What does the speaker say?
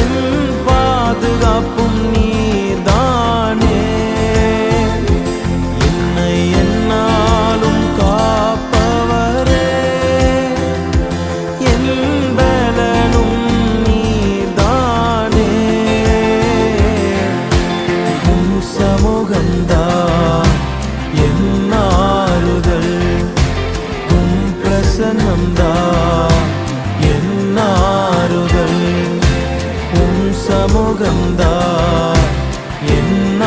என் பாதுகாப்பும் நீர்தானே. என்னை என்னாலும் காப்பவரே, என் பலனும் நீர்தானே. உம் சமூகம்தான் என் ஆறுதல், உம் பிரசன்னம்தான் என் ஆறுதல், உம் சமூகம்தான் என்